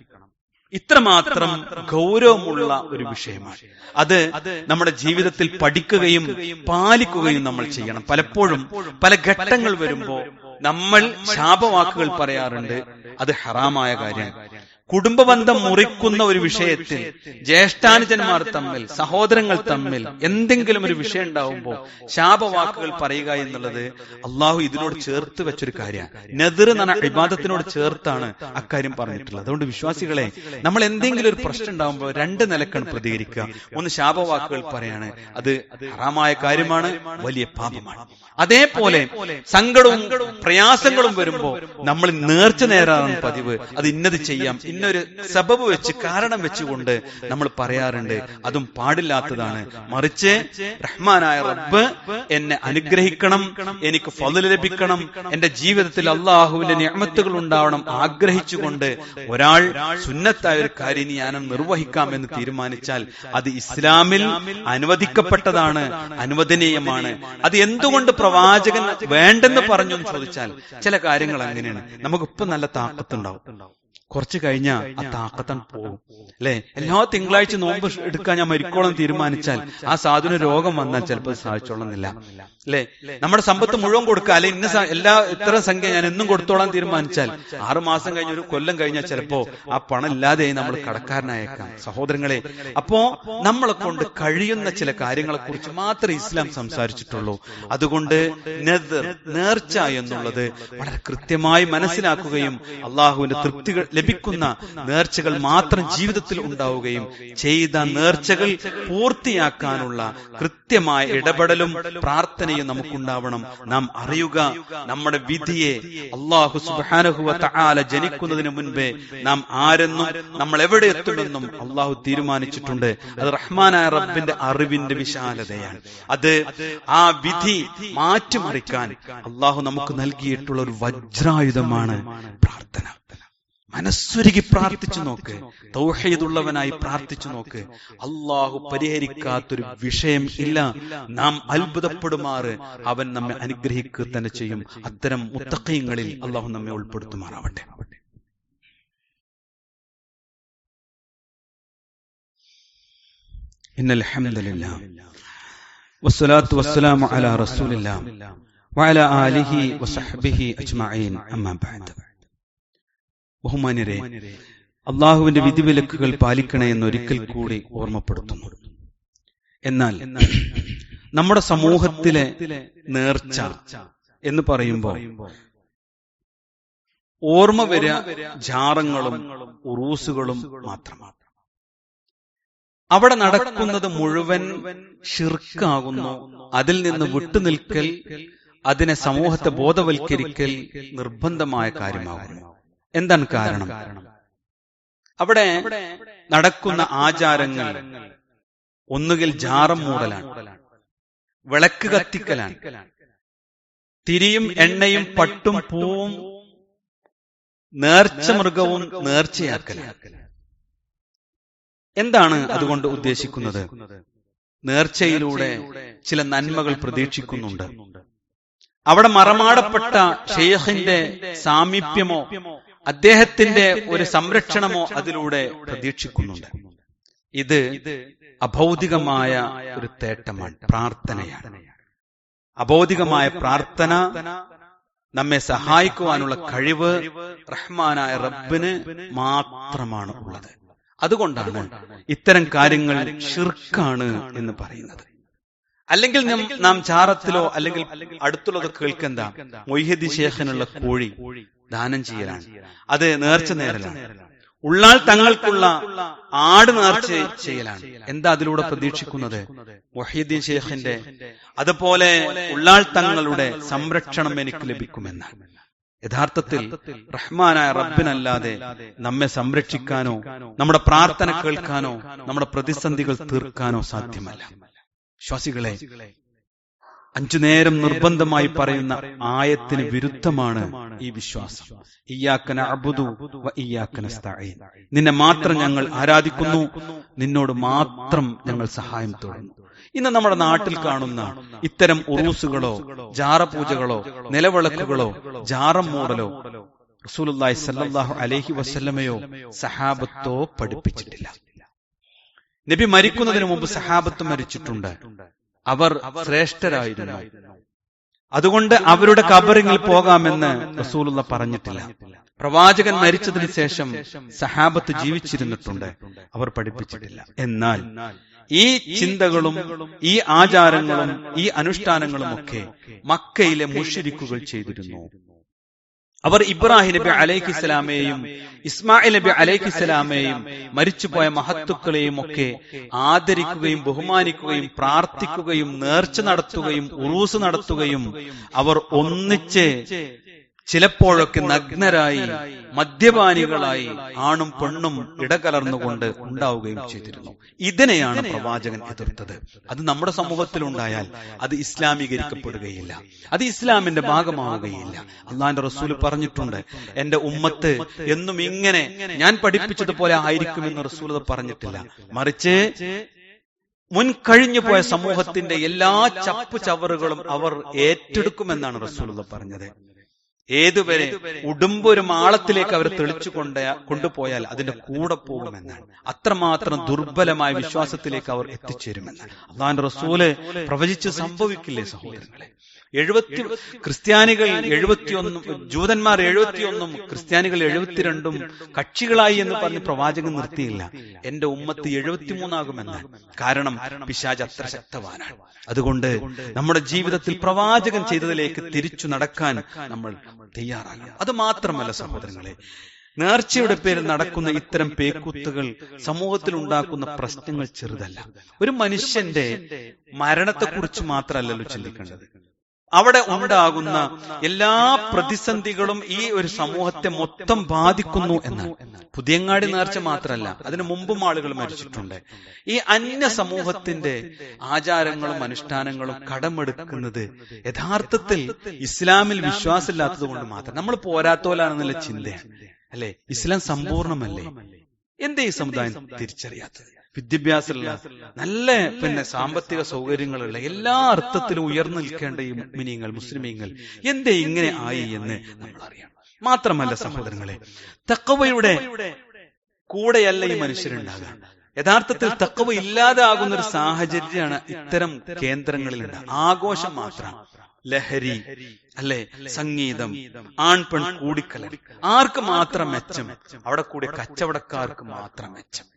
S1: ഇത്രമാത്രം ഗൗരവമുള്ള ഒരു വിഷയമാണ്. അത് നമ്മുടെ ജീവിതത്തിൽ പഠിക്കുകയും പാലിക്കുകയും നമ്മൾ ചെയ്യണം. പലപ്പോഴും പല ഘട്ടങ്ങൾ വരുമ്പോ നമ്മൾ ശാപവാക്കുകൾ പറയാറുണ്ട്, അത് ഹറാമായ കാര്യം. കുടുംബബന്ധം മുറിക്കുന്ന ഒരു വിഷയത്തിൽ ജ്യേഷ്ഠാനുജന്മാർ തമ്മിൽ, സഹോദരങ്ങൾ തമ്മിൽ എന്തെങ്കിലും ഒരു വിഷയം ഉണ്ടാവുമ്പോൾ ശാപവാക്കുകൾ പറയുക എന്നുള്ളത് അള്ളാഹു ഇതിനോട് ചേർത്ത് വെച്ചൊരു കാര്യമാണ്. നദർ എന്ന ഇബാദത്തിനോട് ചേർത്താണ് അക്കാര്യം പറഞ്ഞിട്ടുള്ളത്. അതുകൊണ്ട് വിശ്വാസികളെ, നമ്മൾ എന്തെങ്കിലും ഒരു പ്രശ്നം ഉണ്ടാവുമ്പോൾ രണ്ട് നിലക്കാണ് പ്രതികരിക്കുക. ഒന്ന്, ശാപവാക്കുകൾ പറയാണ്, അത് ഹറാമായ കാര്യമാണ്, വലിയ പാപമാണ്. അതേപോലെ സങ്കടവും പ്രയാസങ്ങളും വരുമ്പോ നമ്മൾ നേർച്ച നേരാണ് പതിവ്. അത് ഇന്നത് ചെയ്യാം, ഇന്നൊരു സബബ് വെച്ച്, കാരണം വെച്ചുകൊണ്ട് നമ്മൾ പറയാറുണ്ട്. അതും പാടില്ലാത്തതാണ്. മറിച്ച് റഹ്മാനായ റബ്ബ് എന്നെ അനുഗ്രഹിക്കണം, എനിക്ക് ഫള് ലഭിക്കണം, എന്റെ ജീവിതത്തിൽ അള്ളാഹുവിന്റെ നിഅമത്തുകൾ ഉണ്ടാവണം ആഗ്രഹിച്ചുകൊണ്ട് ഒരാൾ സുന്നത്തായ ഒരു കാര്യം ഞാൻ നിർവഹിക്കാം എന്ന് തീരുമാനിച്ചാൽ അത് ഇസ്ലാമിൽ അനുവദിക്കപ്പെട്ടതാണ്, അനുവദനീയമാണ്. അത് എന്തുകൊണ്ട് പ്രവാചകൻ വേണ്ടെന്ന് പറഞ്ഞു എന്ന് ചോദിച്ചാൽ, ചില കാര്യങ്ങൾ അങ്ങനെയാണ്. നമുക്കിപ്പോ നല്ല താക്കത്തുണ്ടാവും, കുറച്ച് കഴിഞ്ഞാൽ ആ താക്കത്താൻ പോകും. അല്ലെ, എല്ലാ തിങ്കളാഴ്ച നോമ്പ് എടുക്കാൻ ഞാൻ മരിക്കോളം തീരുമാനിച്ചാൽ ആ സാധുവിന് രോഗം വന്നാൽ ചിലപ്പോൾ സാധിച്ചോളന്നില്ല. അല്ലെ, നമ്മുടെ സമ്പത്ത് മുഴുവൻ കൊടുക്കുക, അല്ലെ ഇത്ര സംഖ്യ ഞാൻ എന്നും കൊടുത്തോളാൻ തീരുമാനിച്ചാൽ 6 മാസം കഴിഞ്ഞ്, ഒരു കൊല്ലം കഴിഞ്ഞാൽ ചിലപ്പോ ആ പണം ഇല്ലാതെ നമ്മൾ കടക്കാരനായേക്കാം. സഹോദരങ്ങളെ, അപ്പോ നമ്മളെ കൊണ്ട് കഴിയുന്ന ചില കാര്യങ്ങളെ കുറിച്ച് മാത്രമേ ഇസ്ലാം സംസാരിച്ചിട്ടുള്ളൂ. അതുകൊണ്ട് നേർച്ച എന്നുള്ളത് വളരെ കൃത്യമായി മനസ്സിലാക്കുകയും അള്ളാഹുവിന്റെ തൃപ്തികൾ ലഭിക്കുന്ന നേർച്ചകൾ മാത്രം ജീവിതത്തിൽ ഉണ്ടാവുകയും ചെയ്ത നേർച്ചകൾ പൂർത്തിയാക്കാനുള്ള കൃത്യമായ ഇടപെടലും പ്രാർത്ഥനയും നമുക്കുണ്ടാവണം. നാം അറിയുക, നമ്മുടെ വിധിയെ അല്ലാഹു സുബ്ഹാനഹു വ തആല ജനിക്കുന്നതിന് മുൻപേ നാം ആരെന്നും നമ്മൾ എവിടെ എത്തുമെന്നും അള്ളാഹു തീരുമാനിച്ചിട്ടുണ്ട്. അത് റഹ്മാനായ റബ്ബിന്റെ അറിവിന്റെ വിശാലതയാണ്. അത് ആ വിധി മാറ്റിമറിക്കാൻ അള്ളാഹു നമുക്ക് നൽകിയിട്ടുള്ള ഒരു വജ്രായുധമാണ് പ്രാർത്ഥന. മനസ്സുരുകി പ്രാർത്ഥിച്ചു നോക്ക്, തൗഹീദുള്ളവനായി പ്രാർത്ഥിച്ചു നോക്ക്. അള്ളാഹു പരിഹരിക്കാത്തൊരു വിഷയം ഇല്ല. നാം അത്ഭുതപ്പെടുമാറ് അവൻ നമ്മെ അനുഗ്രഹിക്കുക തന്നെ ചെയ്യും. അത്തരം മുത്തഖീങ്ങളിൽ അള്ളാഹു നമ്മെ ഉൾപ്പെടുത്തുമാറാവട്ടെ. ഇന്നൽ ഹംദുലില്ലാഹ് വസ്സലാത്തു വസ്സലാമു അലാ റസൂലില്ലാഹ് വഅലാ ആലിഹി വസഹ്ബിഹി അജ്മഈൻ. അമ്മാ ബഅദ്. ബഹുമാന്യരെ, അള്ളാഹുവിന്റെ വിധിവിലക്കുകൾ പാലിക്കണേ എന്നൊരിക്കൽ കൂടി ഓർമ്മപ്പെടുത്തുന്നു. എന്നാൽ നമ്മുടെ സമൂഹത്തിലെ നേർച്ച എന്ന് പറയുമ്പോൾ ഓർമ്മ വരിക ജാറങ്ങളും ഉറൂസുകളും മാത്രമാണ്. അവിടെ നടക്കുന്നത് മുഴുവൻ ശിർക്കാകുന്നു. അതിൽ നിന്ന് വിട്ടുനിൽക്കൽ, അതിനെ സമൂഹത്തെ ബോധവൽക്കരിക്കൽ നിർബന്ധമായ കാര്യമാകുന്നു. എന്താണ് കാരണം? അവിടെ നടക്കുന്ന ആചാരങ്ങൾ ഒന്നുകിൽ ജാറം മൂടലാണ്, വിളക്ക് കത്തിക്കലാണ്, തിരിയും എണ്ണയും പട്ടും പൂവും നേർച്ച മൃഗവും നേർച്ചയാക്കലാണ്. എന്താണ് അതുകൊണ്ട് ഉദ്ദേശിക്കുന്നത്? നേർച്ചയിലൂടെ ചില നന്മകൾ പ്രതീക്ഷിക്കുന്നുണ്ട്. അവിടെ മറമാടപ്പെട്ട ഷെയ്ഖിന്റെ സാമീപ്യമോ അദ്ദേഹത്തിന്റെ ഒരു സംരക്ഷണമോ അതിലൂടെ പ്രതീക്ഷിക്കുന്നുണ്ട്. ഇത് അഭൗതികമായ ഒരു തേട്ടമാണ്, പ്രാർത്ഥനയാണ്. അഭൗതികമായ പ്രാർത്ഥന നമ്മെ സഹായിക്കുവാനുള്ള കഴിവ് റഹ്മാനായ റബ്ബിന് മാത്രമാണ് ഉള്ളത്. അതുകൊണ്ടാണ് ഇത്തരം കാര്യങ്ങൾ ശിർക്കാണ് എന്ന് പറയുന്നത്. അല്ലെങ്കിൽ നാം ചാറത്തിലോ അല്ലെങ്കിൽ അടുത്തുള്ളത് കേൾക്കെന്താ, മൊയ്ഹിദ്ദീൻ ശേഖിനുള്ള കോഴി ദാനം ചെയ്യലാണ്, അത് നേർച്ച നേരലാണ്. ഉള്ളാൾ തങ്ങൾക്കുള്ള ആട് നേർച്ച ചെയ്യലാണ്. എന്താ അതിലൂടെ പ്രതീക്ഷിക്കുന്നത്? മൊഹീദ്ദീൻ ശേഖിന്റെ അതുപോലെ ഉള്ളാൾ തങ്ങളുടെ സംരക്ഷണം എനിക്ക് ലഭിക്കുമെന്നാണ്. യഥാർത്ഥത്തിൽ റഹ്മാനായ റബ്ബിനല്ലാതെ നമ്മെ സംരക്ഷിക്കാനോ നമ്മുടെ പ്രാർത്ഥന കേൾക്കാനോ നമ്മുടെ പ്രതിസന്ധികൾ തീർക്കാനോ സാധ്യമല്ല. വിശ്വാസികളെ, 5 നേരം നിർബന്ധമായി പറയുന്ന ആയത്തിന് വിരുദ്ധമാണ് ഈ വിശ്വാസം. ഇയ്യാക നഅ്ബുദു വ ഇയ്യാക നസ്തഈൻ. നിന്നെ മാത്രം ഞങ്ങൾ ആരാധിക്കുന്നു, നിന്നോട് മാത്രം ഞങ്ങൾ സഹായം തേടുന്നു. ഇന്ന് നമ്മുടെ നാട്ടിൽ കാണുന്ന ഇത്തരം ഉറൂസുകളോ ജാറപൂജകളോ നിലവിളക്കുകളോ ജാറം മൂടലോ റസൂലുള്ളാഹി സ്വല്ലല്ലാഹു അലൈഹി വസല്ലമയോ സഹാബത്തോ പഠിപ്പിച്ചിട്ടില്ല. നബി മരിക്കുന്നതിന് മുമ്പ് സഹാബത്ത് മരിച്ചിട്ടുണ്ട്. അവർ ശ്രേഷ്ഠരായിരുന്നു. അതുകൊണ്ട് അവരുടെ ഖബറിൽ പോകാമെന്ന് റസൂലുള്ള പറഞ്ഞിട്ടില്ല. പ്രവാചകൻ മരിച്ചതിന് ശേഷം സഹാബത്ത് ജീവിച്ചിരുന്നിട്ടുണ്ട്, അവർ പഠിപ്പിച്ചിട്ടില്ല. എന്നാൽ ഈ ചിന്തകളും ഈ ആചാരങ്ങളും ഈ അനുഷ്ഠാനങ്ങളും ഒക്കെ മക്കയിലെ മുശ്രിക്കുകൾ ചെയ്തിരുന്നു. അവർ ഇബ്രാഹിം നബി അലൈഹിസ്സലാമയെയും ഇസ്മായിൽ നബി അലൈഹിസ്സലാമയെയും മരിച്ചുപോയ മഹത്തുക്കളെയും ഒക്കെ ആദരിക്കുകയും ബഹുമാനിക്കുകയും പ്രാർത്ഥിക്കുകയും നേർച്ച നടത്തുകയും ഉറൂസ് നടത്തുകയും അവർ ഒന്നിച്ച് ചിലപ്പോഴൊക്കെ നഗ്നരായി മദ്യപാനികളായി ആണും പെണ്ണും ഇടകലർന്നുകൊണ്ട് ഉണ്ടാവുകയും ചെയ്തിരുന്നു. ഇതിനെയാണ് പ്രവാചകൻ എതിർത്തത്. അത് നമ്മുടെ സമൂഹത്തിലുണ്ടായാൽ അത് ഇസ്ലാമീകരിക്കപ്പെടുകയില്ല, അത് ഇസ്ലാമിന്റെ ഭാഗമാവുകയില്ല. അള്ളാന്റെ റസൂൽ പറഞ്ഞിട്ടുണ്ട്, എന്റെ ഉമ്മത്ത് എന്നും ഇങ്ങനെ ഞാൻ പഠിപ്പിച്ചതുപോലെ ആയിരിക്കുമെന്ന് റസൂൽ പറഞ്ഞിട്ടില്ല. മറിച്ച് മുൻകഴിഞ്ഞു പോയ സമൂഹത്തിന്റെ എല്ലാ ചപ്പു ചവറുകളും അവർ ഏറ്റെടുക്കുമെന്നാണ് റസൂൽ പറഞ്ഞത്. ഏതുവരെ ഉടുമ്പൊരു മാളത്തിലേക്ക് അവർ തെളിച്ചു കൊണ്ടുപോയാൽ അതിന്റെ കൂടെ പോകുമെന്നാണ്. അത്രമാത്രം ദുർബലമായ വിശ്വാസത്തിലേക്ക് അവർ എത്തിച്ചേരുമെന്നാണ് അല്ലാഹുവിന്റെ റസൂല് പ്രവചിച്ച് സംഭവിക്കില്ലേ സഹോദരങ്ങളെ? ക്രിസ്ത്യാനികൾ 71, ജൂതന്മാർ 71, ക്രിസ്ത്യാനികൾ 72 കക്ഷികളായി എന്ന് പറഞ്ഞ് പ്രവാചകൻ നിർത്തിയില്ല. എന്റെ ഉമ്മത്ത് 73 കാരണം പിശാച് അത്ര ശക്തവാനാണ്. അതുകൊണ്ട് നമ്മുടെ ജീവിതത്തിൽ പ്രവാചകൻ ചെയ്തതിലേക്ക് തിരിച്ചു നടക്കാൻ നമ്മൾ തയ്യാറാകണം. അത് മാത്രമല്ല സഹോദരങ്ങളെ, നേർച്ചയുടെ പേരിൽ നടക്കുന്ന ഇത്തരം പേക്കൂത്തുകൾ സമൂഹത്തിൽ ഉണ്ടാക്കുന്ന പ്രശ്നങ്ങൾ ചെറുതല്ല. ഒരു മനുഷ്യന്റെ മരണത്തെക്കുറിച്ച് മാത്രമല്ലല്ലോ ചിന്തിക്കേണ്ടത്. അവിടെ ഉണ്ടാകുന്ന എല്ലാ പ്രതിസന്ധികളും ഈ ഒരു സമൂഹത്തെ മൊത്തം ബാധിക്കുന്നു എന്നാണ്. പുതിയങ്ങാടി നേർച്ച മാത്രമല്ല, അതിനു മുമ്പും ആളുകൾ മരിച്ചിട്ടുണ്ട്. ഈ അന്യ സമൂഹത്തിന്റെ ആചാരങ്ങളും അനുഷ്ഠാനങ്ങളും കടമെടുക്കുന്നത് യഥാർത്ഥത്തിൽ ഇസ്ലാമിൽ വിശ്വാസമില്ലാത്തത് കൊണ്ട് മാത്രം. നമ്മൾ പോരാത്തോലാണെന്നുള്ള ചിന്തയാണ് അല്ലെ? ഇസ്ലാം സമ്പൂർണമല്ലേ? എന്തേ ഈ സമുദായം തിരിച്ചറിയാത്തത്? വിദ്യാഭ്യാസമുള്ള, നല്ല സാമ്പത്തിക സൗകര്യങ്ങളുള്ള, എല്ലാ അർത്ഥത്തിലും ഉയർന്നു നിൽക്കേണ്ട ഈ മുഅ്മിനീങ്ങൾ, മുസ്ലിമീങ്ങൾ എന്തേ ഇങ്ങനെ ആയി എന്ന് നമ്മൾ അറിയണം. മാത്രമല്ല സഹോദരങ്ങളെ, തഖ്വയുടെ കൂടെയല്ല ഈ മനുഷ്യരുണ്ടാകുക. യഥാർത്ഥത്തിൽ തഖ്വ ഇല്ലാതാകുന്ന ഒരു സാഹചര്യമാണ് ഇത്തരം കേന്ദ്രങ്ങളിലുണ്ട്. ആഘോഷം മാത്രം, ലഹരി അല്ലെ, സംഗീതം, ആൺപെൺ കൂടിക്കലർ, ആർക്ക് മാത്രം മെച്ചം? അവിടെ കൂടി കച്ചവടക്കാർക്ക് മാത്രം മെച്ചം.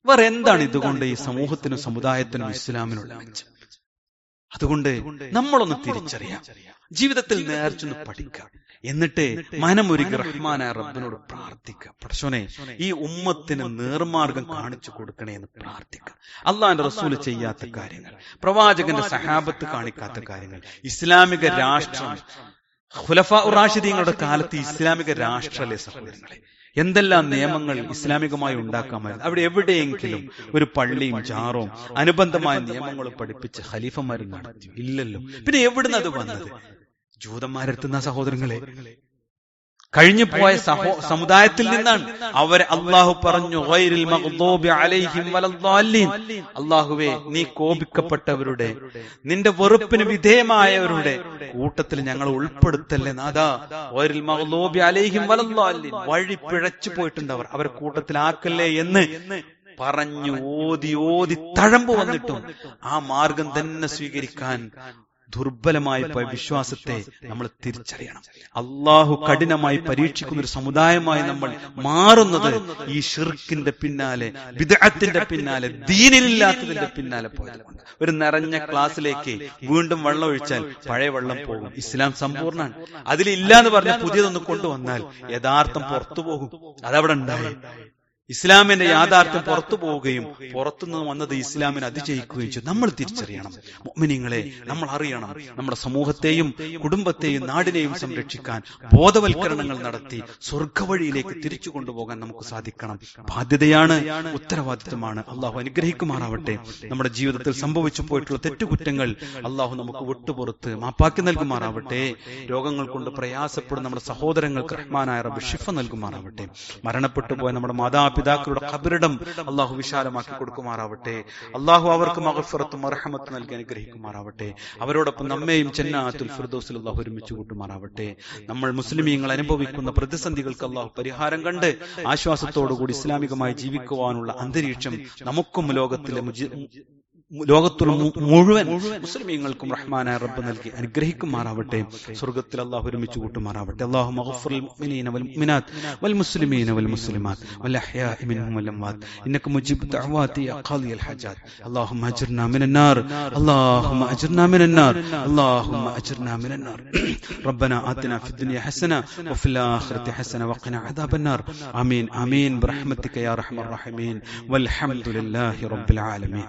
S1: വേറെ എന്താണ് ഇതുകൊണ്ട് ഈ സമൂഹത്തിനും സമുദായത്തിനും ഇസ്ലാമിനുള്ള മെച്ചം? അതുകൊണ്ട് നമ്മളൊന്ന് തിരിച്ചറിയാം, ജീവിതത്തിൽ നേർച്ചൊന്ന് പഠിക്കാം, എന്നിട്ട് മനമൊരുക്കി റഹ്മാനായ റബ്ബിനോട് പ്രാർത്ഥിക്കുക. പടച്ചോനെ, ഈ ഉമ്മത്തിന് നേർമാർഗം കാണിച്ചു കൊടുക്കണേ എന്ന് പ്രാർത്ഥിക്കുക. അള്ളാഹിന്റെ റസൂല് ചെയ്യാത്ത കാര്യങ്ങൾ, പ്രവാചകന്റെ സഹാബത്ത് കാണിക്കാത്ത കാര്യങ്ങൾ, ഇസ്ലാമിക രാഷ്ട്രം, ഖുലഫാ റാഷിദീങ്ങളുടെ കാലത്ത് ഇസ്ലാമിക രാഷ്ട്രല്ലേ സഹോദരങ്ങളെ? എന്തെല്ലാം നിയമങ്ങൾ ഇസ്ലാമികമായി ഉണ്ടാക്കാമായിരുന്നു. അവിടെ എവിടെയെങ്കിലും ഒരു പള്ളിയും ജാറും അനുബന്ധമായ നിയമങ്ങളും പഠിപ്പിച്ച് ഖലീഫമാരും നടത്തി? ഇല്ലല്ലോ. പിന്നെ എവിടുന്ന് അത് വന്നത്? ജൂതന്മാരെടുത്തുന്ന സഹോദരങ്ങളെ, കഴിഞ്ഞു പോയ സമുദായത്തിൽ നിന്നാണ്. അവരെ അള്ളാഹു പറഞ്ഞു, ഗൈറിൽ മഗ്ദൂബി അലൈഹിം വലദ്ദാലിൻ, അള്ളാഹുവേ നീ കോപിക്കപ്പെട്ടവരുടെ, നിന്റെ വെറുപ്പിന് വിധേയമായവരുടെ കൂട്ടത്തിൽ ഞങ്ങൾ ഉൾപ്പെടുത്തല്ലേ നാഥാ. ഗൈറിൽ മഗ്ദൂബി അലൈഹിം വലദ്ദാലിൻ, വഴി പിഴച്ചു പോയിട്ടുണ്ട് അവരെ കൂട്ടത്തിലാക്കല്ലേ എന്ന് പറഞ്ഞു ഓതി ഓതി തഴമ്പ് വന്നിട്ടും ആ മാർഗം തന്നെ സ്വീകരിക്കാൻ ദുർബലമായി പോയ വിശ്വാസത്തെ നമ്മൾ തിരിച്ചറിയണം. അള്ളാഹു കഠിനമായി പരീക്ഷിക്കുന്ന ഒരു സമുദായമായി നമ്മൾ മാറുന്നത് ഈ ശിർക്കിന്റെ പിന്നാലെ, ബിദ്അത്തിന്റെ പിന്നാലെ, ദീനിലില്ലാത്തതിന്റെ പിന്നാലെ പോയതുകൊണ്ട്. ഒരു നിറഞ്ഞ ക്ലാസ്സിലേക്ക് വീണ്ടും വെള്ളം ഒഴിച്ചാൽ പഴയ വെള്ളം പോകും. ഇസ്ലാം സമ്പൂർണ്ണമാണ്. അതിലില്ല എന്ന് പറഞ്ഞ പുതിയതൊന്ന് കൊണ്ടുവന്നാൽ യഥാർത്ഥം പുറത്തു പോകും. അതവിടെ ഉണ്ടായി. ഇസ്ലാമിന്റെ യാഥാർത്ഥ്യം പുറത്തു പോവുകയും പുറത്തുനിന്ന് വന്നത് ഇസ്ലാമിനെ അതിജയിക്കുകയും ചെയ്യും. നമ്മൾ തിരിച്ചറിയണം മുഅ്മിനീങ്ങളെ, നമ്മൾ അറിയണം, നമ്മുടെ സമൂഹത്തെയും കുടുംബത്തെയും നാടിനെയും സംരക്ഷിക്കാൻ ബോധവൽക്കരണങ്ങൾ നടത്തി സ്വർഗവഴിയിലേക്ക് തിരിച്ചു കൊണ്ടുപോകാൻ നമുക്ക് സാധിക്കണം. ബാധ്യതയാണ്, ഉത്തരവാദിത്വമാണ്. അള്ളാഹു അനുഗ്രഹിക്കുമാറാവട്ടെ. നമ്മുടെ ജീവിതത്തിൽ സംഭവിച്ചു പോയിട്ടുള്ള തെറ്റുകുറ്റങ്ങൾ അള്ളാഹു നമുക്ക് വിട്ടുപുറത്ത് മാപ്പാക്കി നൽകുമാറാവട്ടെ. രോഗങ്ങൾ കൊണ്ട് പ്രയാസപ്പെടുന്ന നമ്മുടെ സഹോദരങ്ങൾക്ക് റഹ്മാനായ റബ്ബ് ശിഫ നൽകുമാറാവട്ടെ. മരണപ്പെട്ടു പോയ നമ്മുടെ മാതാപിതാക്കളുടെ ഖബറിടം അള്ളാഹു വിശാലമാക്കി കൊടുക്കുമാറാവട്ടെ. അള്ളാഹു അവർക്ക് മഗ്ഫിറത്തും മർഹമത്തും നൽകി അനുഗ്രഹിക്കുമാറാവട്ടെ. അവരോടൊപ്പം നമ്മെയും ജന്നാത്തുൽ ഫിർദൗസിൽ അള്ളാഹു ഒരുമിച്ച് കൂട്ടുമാറാവട്ടെ. നമ്മൾ മുസ്ലിമീങ്ങൾ അനുഭവിക്കുന്ന പ്രതിസന്ധികൾക്ക് അള്ളാഹു പരിഹാരം കണ്ട് ആശ്വാസത്തോടുകൂടി ഇസ്ലാമികമായി ജീവിക്കുവാനുള്ള അന്തരീക്ഷം നമുക്കും ലോകത്തിലെ ലോകത്തുള്ള മുഴുവൻ മുസ്ലിമീങ്ങൾക്കും റഹ്മാനായ റബ്ബ് നൽകി അനുഗ്രഹിക്കുമാറാവട്ടെ. സ്വർഗ്ഗത്തിൽ അല്ലാഹു ഒരുമിച്ച് കൂട്ടുമാറാവട്ടെ. അല്ലാഹുമ്മ ഗ്ഫിർ മുഅ്മിനീന വൽ മുഅ്മിനാത്ത് വൽ മുസ്ലിമീന വൽ മുസ്ലിമാത്ത് വൽ അഹ്യാഇ മിൻഹും വൽ അംവാത്ത് ഇന്നക മുജീബു ദഅവാതി യാ ഖാദിയൽ ഹജാത്ത്. അല്ലാഹുമ്മ അജ്ർനാ മിനൻ നാർ അല്ലാഹുമ്മ അജ്ർനാ മിനൻ നാർ അല്ലാഹുമ്മ അജ്ർനാ മിനൻ നാർ. റബ്ബനാ ആതിനാ ഫിദ് ദുനിയ ഹസന വഫിൽ ആഖിറതി ഹസന വഖിനാ അദാബൻ നാർ. ആമീൻ ആമീൻ ബിറഹ്മതിക യാ അർഹമർ റഹീമീൻ വൽഹംദുലില്ലാഹി റബ്ബിൽ ആലമീൻ.